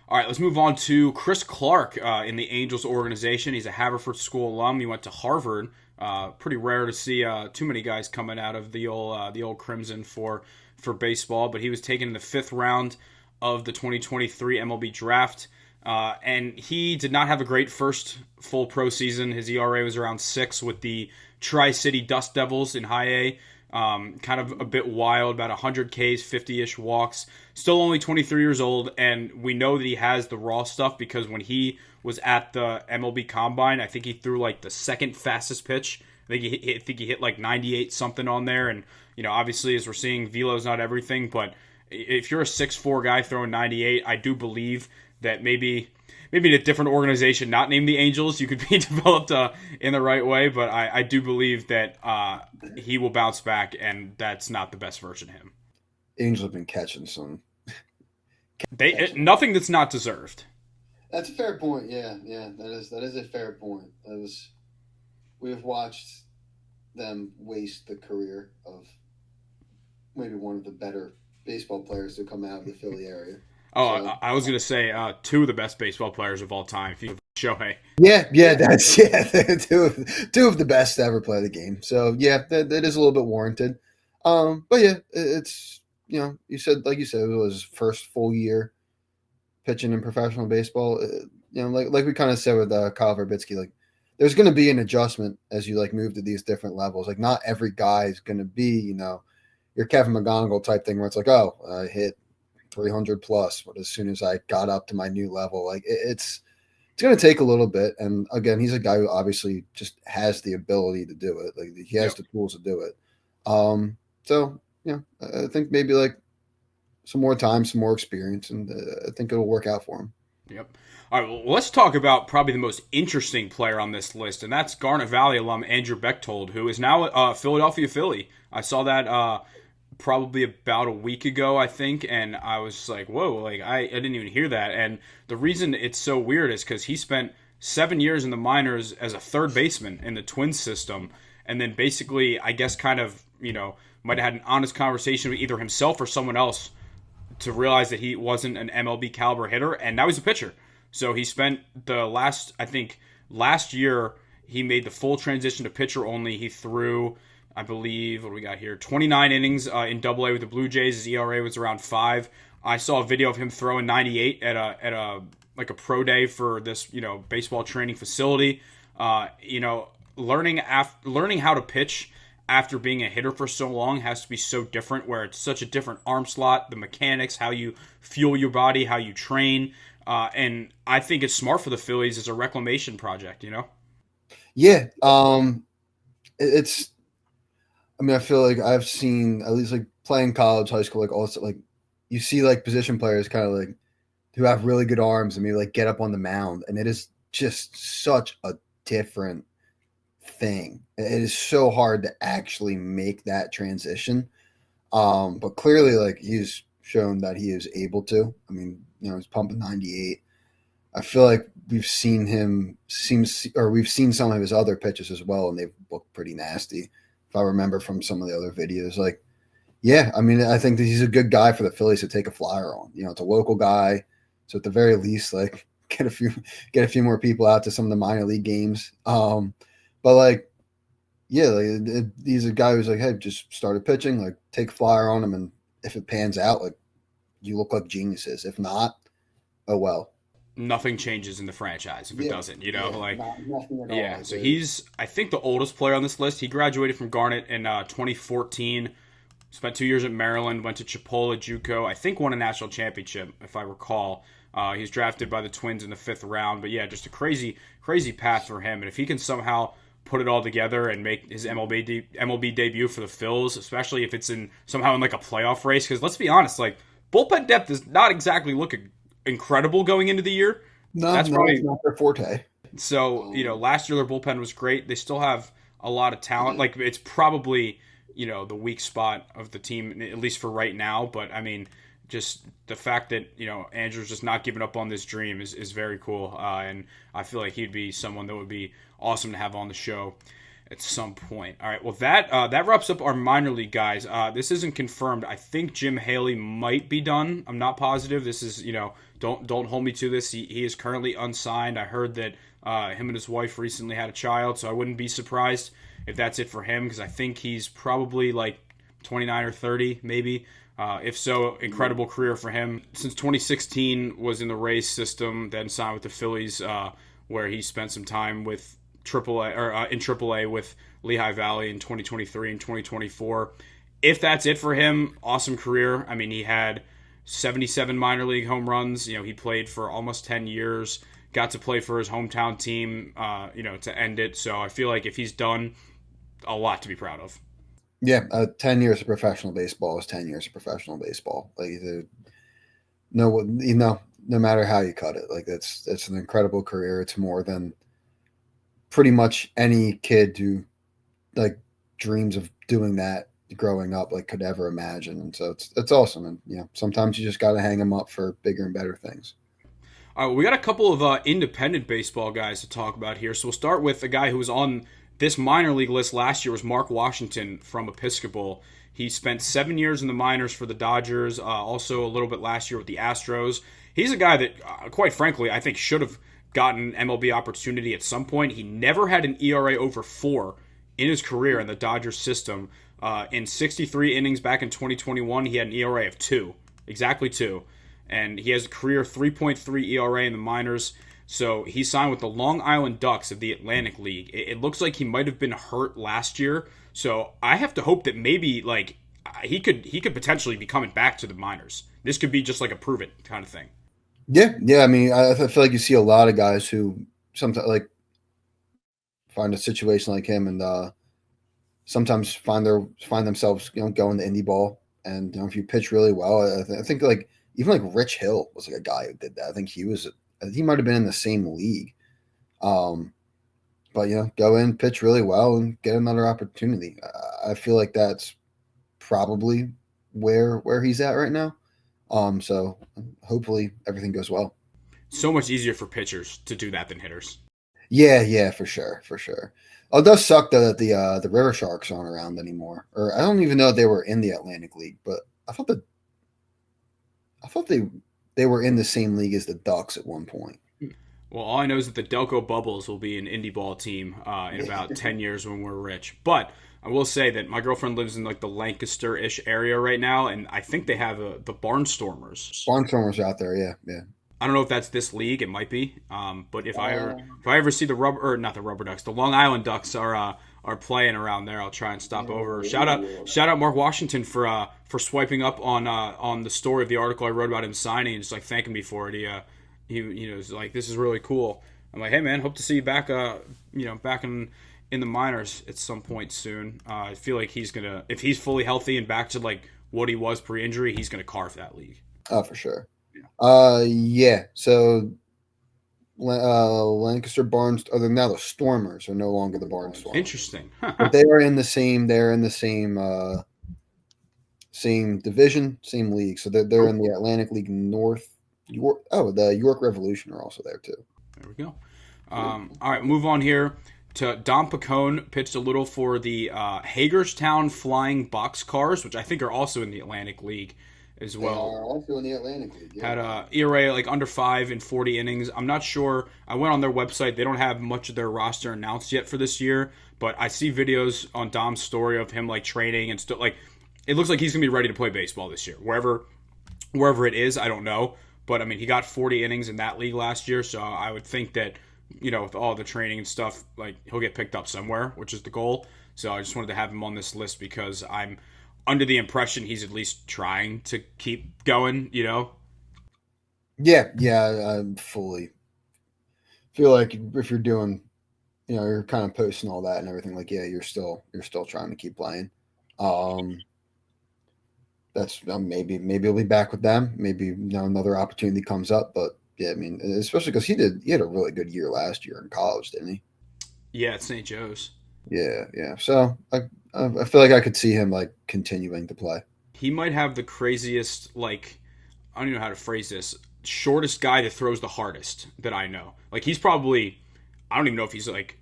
Speaker 5: all right, let's move on to Chris Clark in the Angels organization. He's a Haverford School alum. He went to Harvard. Pretty rare to see too many guys coming out of the old Crimson for baseball, but he was taken in the 5th round of the 2023 MLB draft. And he did not have a great first full pro season. His ERA was around 6 with the Tri-City Dust Devils in high A. Kind of a bit wild, about 100 Ks, 50-ish walks. Still only 23 years old, and we know that he has the raw stuff because when he was at the MLB Combine, I think he threw like the 2nd fastest pitch. I think he hit like 98 something on there, and obviously as we're seeing, velo's not everything, but if you're a 6'4" guy throwing 98, I do believe that maybe in a different organization, not named the Angels, you could be developed in the right way. But I do believe that he will bounce back, and that's not the best version of him.
Speaker 6: Angels have been catching some.
Speaker 5: Nothing that's not deserved.
Speaker 6: That's a fair point. Yeah, that is a fair point. We have watched them waste the career of maybe one of the better baseball players to come out of the Philly area.
Speaker 5: Oh,
Speaker 6: So,
Speaker 5: I was gonna say two of the best baseball players of all time. If you Shohei.
Speaker 6: that's two of the best to ever play the game. So yeah, that is a little bit warranted. But yeah, it's you said it was his first full year pitching in professional baseball. Like we kind of said with Kyle Verbitsky, like there's going to be an adjustment as you like move to these different levels. Like not every guy is going to be your Kevin McGonigle type thing where it's like, oh, I hit 300 plus, but as soon as I got up to my new level, like it's going to take a little bit. And again, he's a guy who obviously just has the ability to do it. Like he has the tools to do it. So I think maybe like some more time, some more experience, and I think it'll work out for him.
Speaker 5: Yep. All right, well, let's talk about probably the most interesting player on this list, and that's Garnet Valley alum Andrew Bechtold, who is now a Philadelphia Philly. I saw that probably about a week ago, I think, and I was like, whoa, like I didn't even hear that. And the reason it's so weird is because he spent 7 years in the minors as a third baseman in the Twins system, and then basically, I guess kind of, might have had an honest conversation with either himself or someone else to realize that he wasn't an MLB caliber hitter, and now he's a pitcher. So he spent last year, he made the full transition to pitcher only. He threw, I believe, what do we got here? 29 innings in Double-A with the Blue Jays. His ERA was around 5. I saw a video of him throwing 98 at a pro day for this, baseball training facility. Learning how to pitch after being a hitter for so long has to be so different, where it's such a different arm slot, the mechanics, how you fuel your body, how you train. And I think it's smart for the Phillies as a reclamation project,
Speaker 6: Yeah. I feel like I've seen, at least like playing college, high school, like also like you see like position players kind of like who have really good arms and maybe like get up on the mound. And it is just such a different thing. It is so hard to actually make that transition. But clearly like he's shown that he is able to. I mean, he's pumping 98. I feel like we've seen some of his other pitches as well, and they've looked pretty nasty. If I remember from some of the other videos, like, yeah, I mean, I think that he's a good guy for the Phillies to take a flyer on. It's a local guy, so at the very least, like, get a few more people out to some of the minor league games. But like, yeah, like he's a guy who's like, hey, just started pitching, like, take a flyer on him, and if it pans out, like, you look like geniuses. If not, oh well.
Speaker 5: Nothing changes in the franchise if it doesn't,
Speaker 6: nothing at all.
Speaker 5: Yeah, so he's, I think, the oldest player on this list. He graduated from Garnet in 2014, spent 2 years at Maryland, went to Chipola JUCO, I think won a national championship, if I recall. He was drafted by the Twins in the 5th round, but yeah, just a crazy path for him. And if he can somehow put it all together and make his MLB debut for the Phils, especially if it's somehow in like a playoff race, because let's be honest, like, bullpen depth does not exactly look incredible going into the year.
Speaker 6: That's probably it's not their forte.
Speaker 5: So, last year their bullpen was great. They still have a lot of talent. Like, it's probably, the weak spot of the team, at least for right now. But, I mean, just the fact that, Andrew's just not giving up on this dream is very cool. And I feel like he'd be someone that would be awesome to have on the show at some point. All right, well, that wraps up our minor league guys. This isn't confirmed. I think Jim Haley might be done. I'm not positive. This is, don't hold me to this. He is currently unsigned. I heard that him and his wife recently had a child, so I wouldn't be surprised if that's it for him, because I think he's probably like 29 or 30, maybe. If so, incredible career for him. Since 2016 was in the Rays system, then signed with the Phillies, where he spent some time with in AAA with Lehigh Valley in 2023 and 2024. If that's it for him, awesome career. I mean, he had 77 minor league home runs. He played for almost 10 years, got to play for his hometown team, to end it. So I feel like if he's done, a lot to be proud of.
Speaker 6: Yeah, 10 years of professional baseball is 10 years of professional baseball. Like, no matter how you cut it, like it's an incredible career. It's more than pretty much any kid who like dreams of doing that growing up like could ever imagine. And so it's awesome. And sometimes you just got to hang them up for bigger and better things.
Speaker 5: All right, we got a couple of independent baseball guys to talk about here. So we'll start with a guy who was on this minor league list last year, was Mark Washington from Episcopal. He spent 7 years in the minors for the Dodgers, also a little bit last year with the Astros. He's a guy that, quite frankly, I think should have gotten an MLB opportunity at some point. He never had an ERA over 4 in his career in the Dodgers system. In 63 innings back in 2021, he had an ERA of 2, exactly 2. And he has a career 3.3 ERA in the minors. So he signed with the Long Island Ducks of the Atlantic League. It looks like he might have been hurt last year. So I have to hope that maybe like he could potentially be coming back to the minors. This could be just like a prove it kind of thing.
Speaker 6: Yeah. I mean, I feel like you see a lot of guys who sometimes like find a situation like him and sometimes find themselves going to indie ball. And if you pitch really well, I think like even like Rich Hill was like a guy who did that. I think he might have been in the same league. But go in, pitch really well, and get another opportunity. I feel like that's probably where he's at right now. So hopefully everything goes well.
Speaker 5: So much easier for pitchers to do that than hitters.
Speaker 6: Yeah, for sure. Oh, it does suck though that the River Sharks aren't around anymore. Or I don't even know if they were in the Atlantic League, but I thought they were in the same league as the Ducks at one point.
Speaker 5: Well, all I know is that the Delco Bubbles will be an indie ball team in about 10 years when we're rich. But I will say that my girlfriend lives in like the Lancaster-ish area right now, and I think they have the Barnstormers.
Speaker 6: Barnstormers out there, yeah.
Speaker 5: I don't know if that's this league. It might be. But if I ever see the Long Island Ducks are playing around there, I'll try and stop over. Shout out Mark Washington for swiping up on the story of the article I wrote about him signing and just like thanking me for it. He was like, this is really cool. I'm like, hey man, hope to see you back back in the minors at some point soon. I feel like if he's fully healthy and back to like what he was pre-injury, he's gonna carve that league.
Speaker 6: Oh, for sure. Yeah. So Lancaster Barnes, other than now the Stormers are no longer the Barnstormers.
Speaker 5: Interesting.
Speaker 6: But they are in the same same division, same league. So they're in the Atlantic League North. The York Revolution are also there too.
Speaker 5: There we go. All right, move on here to Dom Pecone. Pitched a little for the Hagerstown Flying Boxcars, which I think are also in the Atlantic League as well.
Speaker 6: They are also in the Atlantic League. Yeah.
Speaker 5: Had a ERA like under 5 in 40 innings. I'm not sure. I went on their website. They don't have much of their roster announced yet for this year, but I see videos on Dom's story of him like training and stuff. Like it looks like he's gonna be ready to play baseball this year, wherever it is. I don't know. But, I mean, he got 40 innings in that league last year, so I would think that, with all the training and stuff, like, he'll get picked up somewhere, which is the goal. So I just wanted to have him on this list because I'm under the impression he's at least trying to keep going,
Speaker 6: Yeah, I fully feel like if you're doing, you're kind of posting all that and everything, like, yeah, you're still trying to keep playing. That's maybe he'll be back with them. Maybe another opportunity comes up, but yeah, I mean, especially because he had a really good year last year in college, didn't he?
Speaker 5: Yeah, at St. Joe's.
Speaker 6: Yeah. So I feel like I could see him like continuing to play.
Speaker 5: He might have the craziest, like, I don't even know how to phrase this, shortest guy that throws the hardest that I know. Like he's probably, I don't even know if he's like,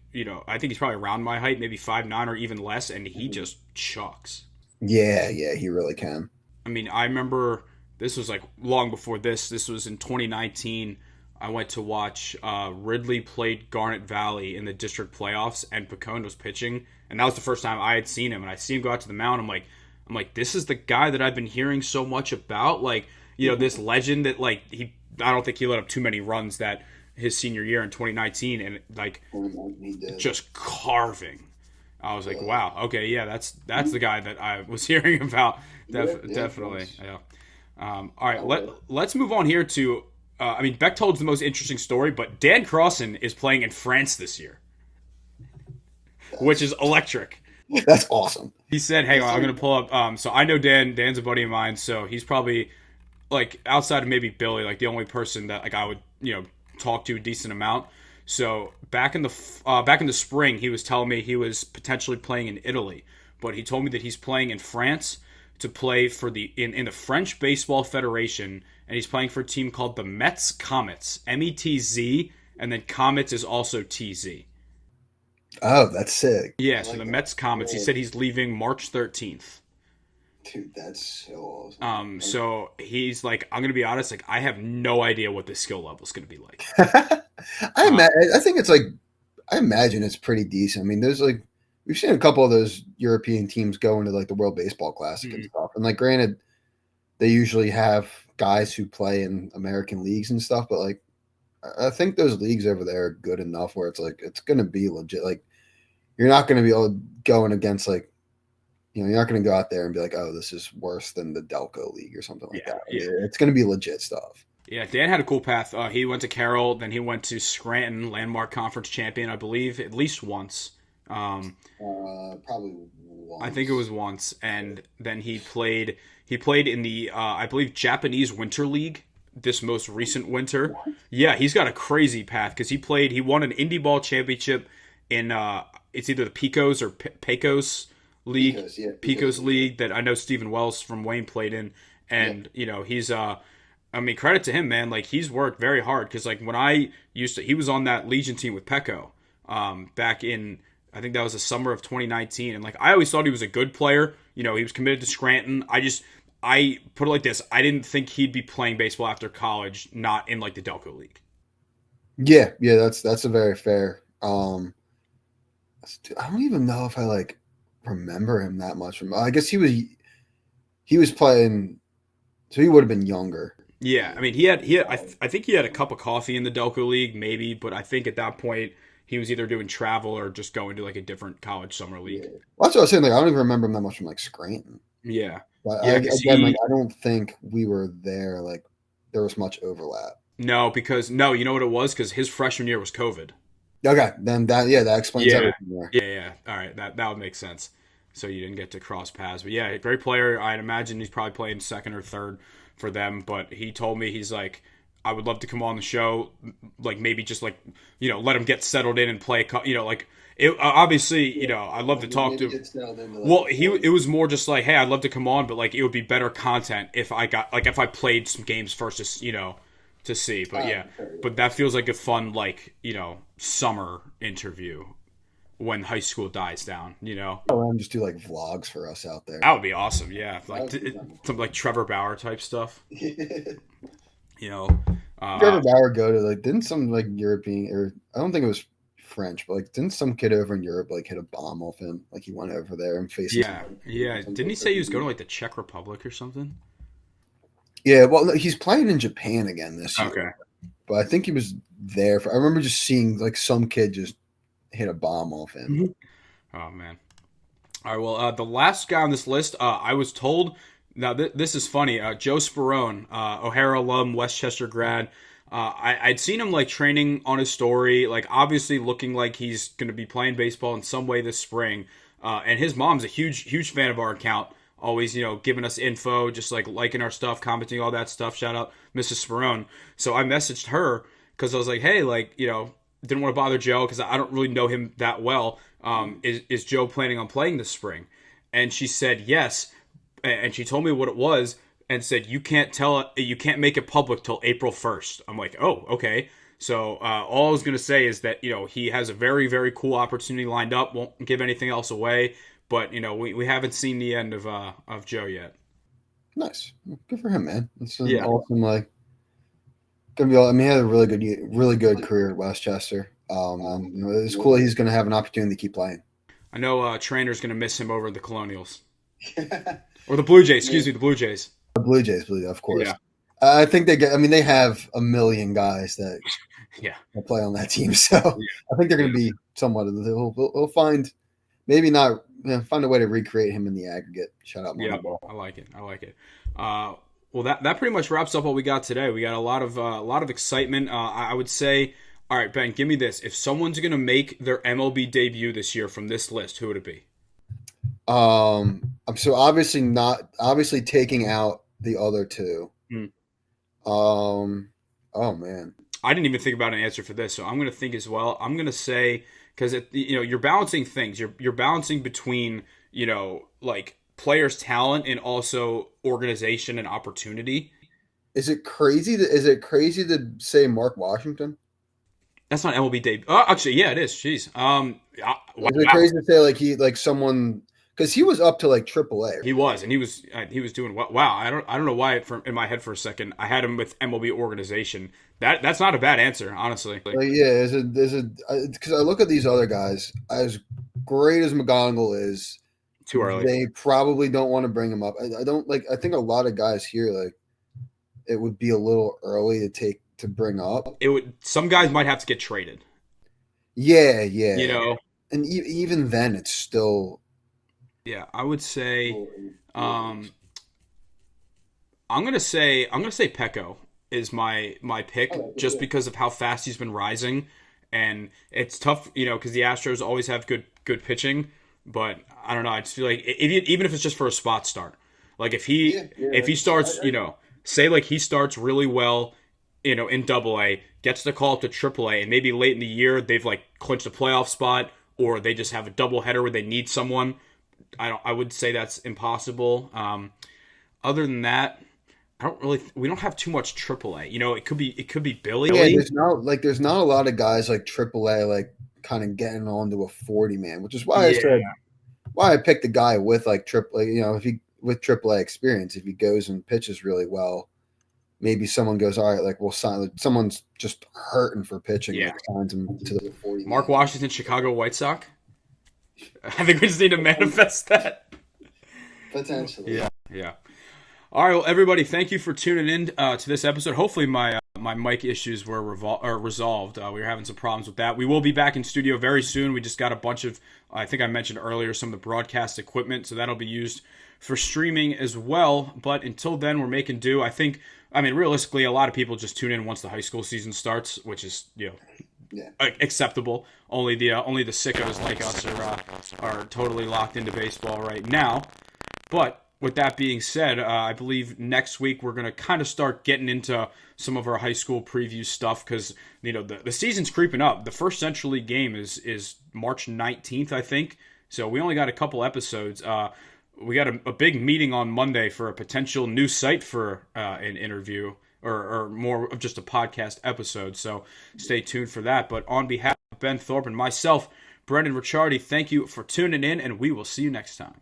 Speaker 5: I think he's probably around my height, maybe 5'9" or even less, and he just chucks.
Speaker 6: Yeah, he really can.
Speaker 5: I mean, I remember this was like long before this. This was in 2019. I went to watch Ridley played Garnet Valley in the district playoffs, and Pecone was pitching, and that was the first time I had seen him. And I see him go out to the mound. I'm like, this is the guy that I've been hearing so much about. Like, this legend that like I don't think he let up too many runs that his senior year in 2019, and like just carving. I was like, wow, okay, yeah, that's the guy that I was hearing about. Definitely, yeah. All right, let's move on here to. Beck told the most interesting story, but Dan Crossan is playing in France this year, which is electric.
Speaker 6: That's awesome.
Speaker 5: He said, "Hang on, I'm going to pull up." So I know Dan. Dan's a buddy of mine, so he's probably like outside of maybe Billy, like the only person that like I would talk to a decent amount. So back in the spring, he was telling me he was potentially playing in Italy, but he told me that he's playing in France to play for in the French Baseball Federation, and he's playing for a team called the Metz Comets, METZ, and then Comets is also TZ.
Speaker 6: Oh, that's sick.
Speaker 5: Yeah, so the Metz Comets. He said he's leaving March 13th.
Speaker 6: Dude, that's so awesome.
Speaker 5: So he's like, I'm gonna be honest, like I have no idea what the skill level is gonna be like.
Speaker 6: I think it's like I imagine it's pretty decent. I mean, there's like we've seen a couple of those European teams go into like the World Baseball Classic and stuff. And like granted, they usually have guys who play in American leagues and stuff, but like I think those leagues over there are good enough where it's like it's gonna be legit. Like you're not gonna be going against like you're not going to go out there and be like, oh, this is worse than the Delco League or something like that.
Speaker 5: Yeah.
Speaker 6: It's going to be legit stuff.
Speaker 5: Yeah, Dan had a cool path. He went to Carroll, then he went to Scranton, landmark conference champion, I believe, at least once.
Speaker 6: Probably once.
Speaker 5: I think it was once, and then he played in the I believe Japanese Winter League this most recent winter. What? Yeah, he's got a crazy path because he won an Indie Ball championship in it's either the Pecos or Pecos League, Pecos League that I know Stephen Wells from Wayne played in, and he's I mean, credit to him, man. Like he's worked very hard because like when he was on that Legion team with Pecko, back in I think that was the summer of 2019, and like I always thought he was a good player. He was committed to Scranton. I put it like this: I didn't think he'd be playing baseball after college, not in like the Delco League. Yeah,
Speaker 6: that's a very fair. I don't even know if I like remember him that much from. I guess he was playing, so he would have been younger.
Speaker 5: Yeah, I mean I think he had a cup of coffee in the Delco League maybe, but I think at that point he was either doing travel or just going to like a different college summer league.
Speaker 6: Yeah. Well, that's what I was saying. Like I don't even remember him that much from like Scranton.
Speaker 5: Yeah,
Speaker 6: but I don't think we were there. Like there was much overlap.
Speaker 5: No, you know what it was? Because his freshman year was COVID.
Speaker 6: Okay, then that explains everything there.
Speaker 5: Yeah. All right, that would make sense. So you didn't get to cross paths, but yeah, great player. I'd imagine he's probably playing second or third for them. But he told me he's like, I would love to come on the show, like maybe just like let him get settled in and play. Like it obviously I'd love to talk to him. Well, it was more just like, hey, I'd love to come on, but like it would be better content if I played some games first, just to see. But but that feels like a fun summer interview when high school dies down.
Speaker 6: I'll just do like vlogs for us out there.
Speaker 5: That would be awesome. Yeah, like some like Trevor Bauer type stuff.
Speaker 6: Trevor Bauer go to like didn't some like European or I don't think it was French, but like didn't some kid over in Europe like hit a bomb off him? Like he went over there and faced.
Speaker 5: Yeah. Didn't he say he was going to like the Czech Republic or something?
Speaker 6: Yeah, well, he's playing in Japan again this year.
Speaker 5: Okay.
Speaker 6: But I think he was there I remember just seeing like some kid just hit a bomb off him.
Speaker 5: Mm-hmm. Oh man. All right. Well, the last guy on this list, I was told. Now this is funny. Joe Sperone, O'Hara alum, Westchester grad. I'd seen him like training on his story, like obviously looking like he's going to be playing baseball in some way this spring. And his mom's a huge fan of our account. Always, giving us info, just like liking our stuff, commenting, all that stuff. Shout out Mrs. Sperone. So I messaged her because I was like, hey, didn't want to bother Joe because I don't really know him that well. Is Joe planning on playing this spring? And she said yes. And she told me what it was and said, you can't make it public till April 1st. I'm like, oh, okay. So all I was going to say is that, he has a very, very cool opportunity lined up. Won't give anything else away. But, we haven't seen the end of Joe yet.
Speaker 6: Nice. Good for him, man. It's awesome. Gonna be. I mean, he had a really good career at Westchester. It's cool that he's going to have an opportunity to keep playing.
Speaker 5: I know Trainer's going to miss him over at the Colonials. Or the Blue Jays. Excuse me, the Blue Jays.
Speaker 6: The Blue Jays, of course.
Speaker 5: Yeah.
Speaker 6: I think they have a million guys that play on that team. So I think they're going to be somewhat of they'll find maybe not find a way to recreate him in the aggregate. Shout out Moneyball.
Speaker 5: I like it. Well, that pretty much wraps up what we got today. We got a lot of excitement. I would say, all right, Ben, give me this. If someone's going to make their MLB debut this year from this list, who would it be?
Speaker 6: I'm so obviously taking out the other two. Oh man,
Speaker 5: I didn't even think about an answer for this, so I'm going to think as well. I'm going to say because you're balancing things. You're balancing between like players' talent and also organization and opportunity.
Speaker 6: Is it crazy to say Mark Washington?
Speaker 5: That's not MLB debut. Actually, yeah, it is. Jeez.
Speaker 6: Is it crazy to say someone? because he was up to like AAA.
Speaker 5: He was, and he was doing well. Wow, I don't know why in my head for a second I had him with MLB organization. That's not a bad answer, honestly.
Speaker 6: Like, yeah, because I look at these other guys, as great as McGonigle is,
Speaker 5: Too early.
Speaker 6: they probably don't want to bring him up. I don't like. I think a lot of guys here like it would be a little early to bring up.
Speaker 5: Some guys might have to get traded.
Speaker 6: Yeah. And even then, it's still.
Speaker 5: Yeah, I would say. I'm gonna say Pecko is my pick just because of how fast he's been rising, and it's tough, because the Astros always have good pitching, but I don't know. I just feel like even if it's just for a spot start, like if he starts, say like he starts really well, in Double-A, gets the call up to Triple-A, and maybe late in the year they've like clinched a playoff spot, or they just have a doubleheader where they need someone. I would say that's impossible. Other than that, we don't have too much AAA. It could be Billy.
Speaker 6: Yeah, there's not a lot of guys like AAA like kind of getting onto a 40 man, which is why I said why I picked a guy with like AAA. If he with AAA experience, if he goes and pitches really well, maybe someone goes, all right, like we'll sign. Like, someone's just hurting for pitching, like signs him to the 40.
Speaker 5: Mark Washington, Chicago White Sox. I think we just need to manifest that.
Speaker 6: Potentially.
Speaker 5: Yeah. All right, well, everybody, thank you for tuning in to this episode. Hopefully my mic issues were resolved. We were having some problems with that. We will be back in studio very soon. We just got a bunch of, I think I mentioned earlier, some of the broadcast equipment, so that'll be used for streaming as well. But until then, we're making do. Realistically, a lot of people just tune in once the high school season starts, which is, acceptable. Only the sickos like us are totally locked into baseball right now. But with that being said, I believe next week we're going to kind of start getting into some of our high school preview stuff because, the season's creeping up. The first Central League game is March 19th, I think. So we only got a couple episodes. We got a big meeting on Monday for a potential new site for an interview or more of just a podcast episode. So stay tuned for that. But on behalf of Ben Thorpe and myself, Brendan Ricciardi, thank you for tuning in, and we will see you next time.